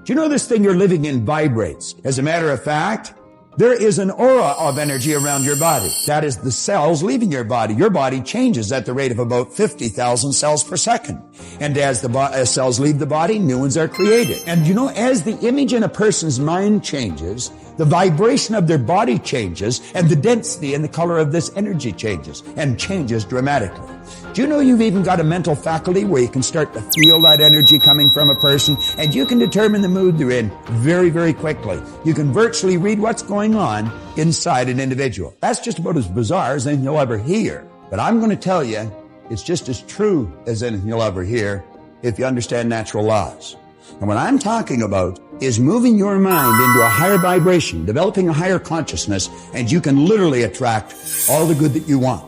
Do you know this thing you're living in vibrates? As a matter of fact, there is an aura of energy around your body. That is the cells leaving your body. Your body changes at the rate of about 50,000 cells per second. And as the cells leave the body, new ones are created. And you know, as the image in a person's mind changes, the vibration of their body changes, and the density and the color of this energy changes, and changes dramatically. Do you know you've even got a mental faculty where you can start to feel that energy coming from a person, and you can determine the mood they're in very, very quickly. You can virtually read what's going on inside an individual. That's just about as bizarre as anything you'll ever hear. But I'm going to tell you, it's just as true as anything you'll ever hear if you understand natural laws. And what I'm talking about is moving your mind into a higher vibration, developing a higher consciousness, and you can literally attract all the good that you want.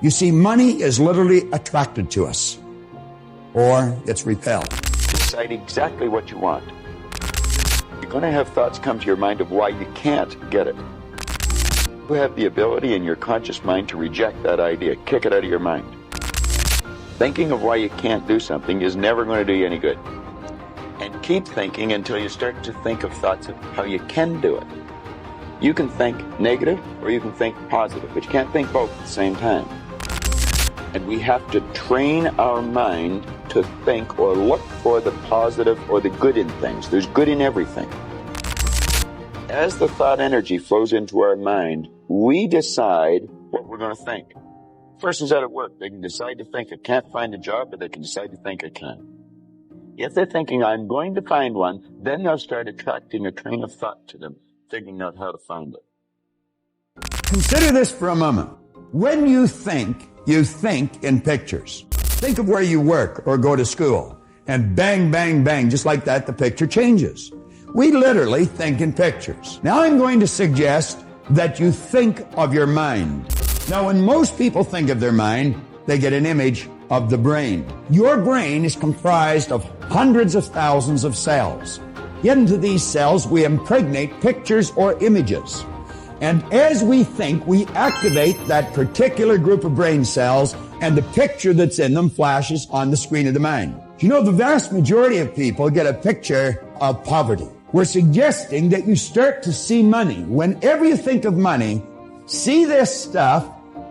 You see, money is literally attracted to us, or it's repelled. Decide exactly what you want. You're going to have thoughts come to your mind of why you can't get it. You have the ability in your conscious mind to reject that idea, kick it out of your mind. Thinking of why you can't do something is never going to do you any good. And keep thinking until you start to think of thoughts of how you can do it. You can think negative or you can think positive, but you can't think both at the same time. And we have to train our mind to think or look for the positive or the good in things. There's good in everything. As the thought energy flows into our mind, we decide what we're going to think. Person's out at work, they can decide to think I can't find a job, or they can decide to think I can. If they're thinking I'm going to find one, then they'll start attracting a train of thought to them, figuring out how to find it. Consider this for a moment. When you think in pictures. Think of where you work or go to school, and bang, bang, bang, just like that, the picture changes. We literally think in pictures. Now I'm going to suggest that you think of your mind. Now, when most people think of their mind, they get an image of the brain. Your brain is comprised of hundreds of thousands of cells. Into these cells, we impregnate pictures or images. And as we think, we activate that particular group of brain cells, and the picture that's in them flashes on the screen of the mind. You know, the vast majority of people get a picture of poverty. We're suggesting that you start to see money. Whenever you think of money, see this stuff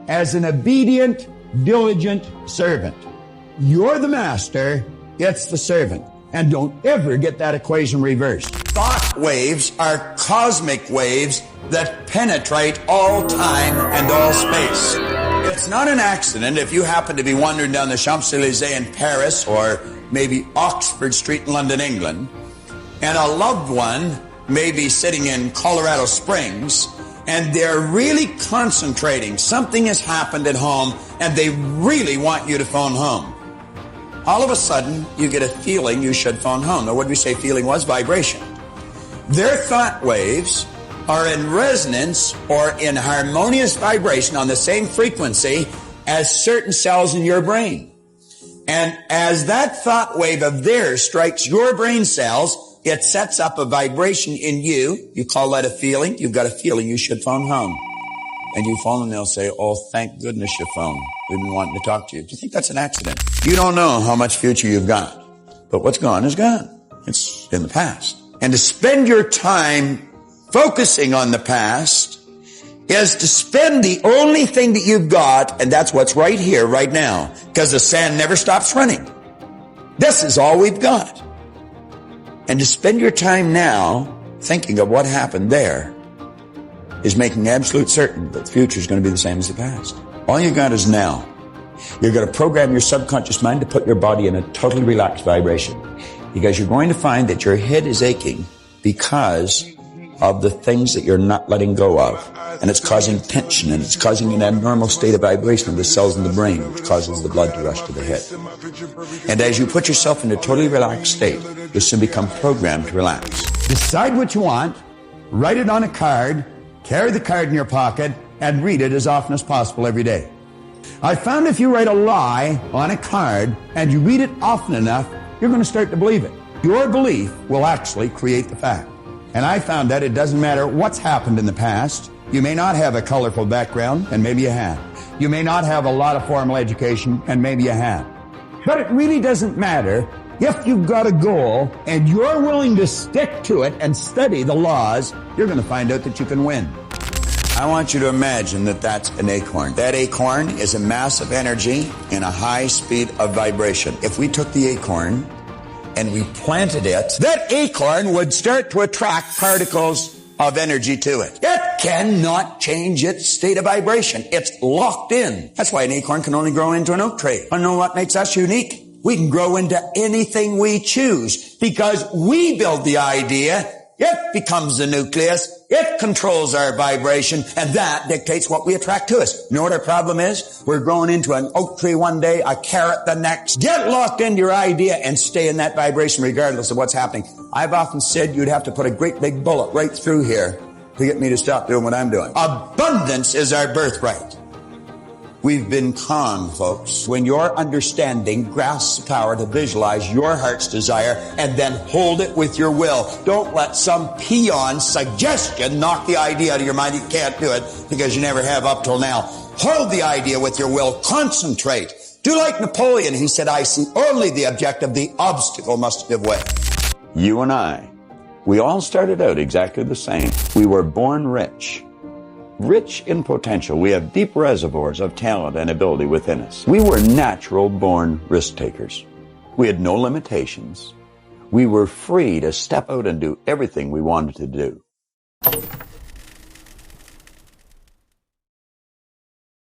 as an obedient, diligent servant. You're the master, it's the servant. And don't ever get that equation reversed. Thought waves are cosmic waves that penetrate all time and all space. It's not an accident if you happen to be wandering down the Champs-Élysées in Paris or maybe Oxford Street in London, England, and a loved one may be sitting in Colorado Springs, and they're really concentrating. Something has happened at home, and they really want you to phone home. All of a sudden, you get a feeling you should phone home. Now, what did we say feeling was? Vibration. Their thought waves are in resonance or in harmonious vibration on the same frequency as certain cells in your brain. And as that thought wave of theirs strikes your brain cells, it sets up a vibration in you. You call that a feeling. You've got a feeling you should phone home. And you phone and they'll say, oh, thank goodness you phoned. We've been wanting to talk to you. Do you think that's an accident? You don't know how much future you've got. But what's gone is gone. It's in the past. And to spend your time focusing on the past is to spend the only thing that you've got, and that's what's right here, right now. Because the sand never stops running. This is all we've got. And to spend your time now thinking of what happened there is making absolute certain that the future is going to be the same as the past. All you got is now. You're going to program your subconscious mind to put your body in a totally relaxed vibration, because you're going to find that your head is aching because of the things that you're not letting go of. And it's causing tension, and it's causing an abnormal state of vibration of the cells in the brain, which causes the blood to rush to the head. And as you put yourself in a totally relaxed state, you'll soon become programmed to relax. Decide what you want, write it on a card, carry the card in your pocket, and read it as often as possible every day. I found if you write a lie on a card and you read it often enough, you're going to start to believe it. Your belief will actually create the fact. And I found that it doesn't matter what's happened in the past. You may not have a colorful background, and maybe you have. You may not have a lot of formal education, and maybe you have. But it really doesn't matter If you've got a goal and you're willing to stick to it and study the laws, you're going to find out that you can win. I want you to imagine that that's an acorn. That acorn is a mass of energy in a high speed of vibration. If we took the acorn and we planted it, that acorn would start to attract particles of energy to it. It cannot change its state of vibration. It's locked in. That's why an acorn can only grow into an oak tree. I know what makes us unique. We can grow into anything we choose because we build the idea. It becomes the nucleus. It controls our vibration, and that dictates what we attract to us. You know what our problem is? We're growing into an oak tree one day, a carrot the next. Get locked into your idea and stay in that vibration regardless of what's happening. I've often said you'd have to put a great big bullet right through here to get me to stop doing what I'm doing. Abundance is our birthright. We've been conned, folks. When your understanding grasps the power to visualize your heart's desire and then hold it with your will. Don't let some peon suggestion knock the idea out of your mind. You can't do it because you never have up till now. Hold the idea with your will. Concentrate. Do like Napoleon. He said, I see only the objective. The obstacle must give way. You and I, we all started out exactly the same. We were born rich. Rich in potential. We have deep reservoirs of talent and ability within us. We were natural-born risk takers. We had no limitations. We were free to step out and do everything we wanted to do.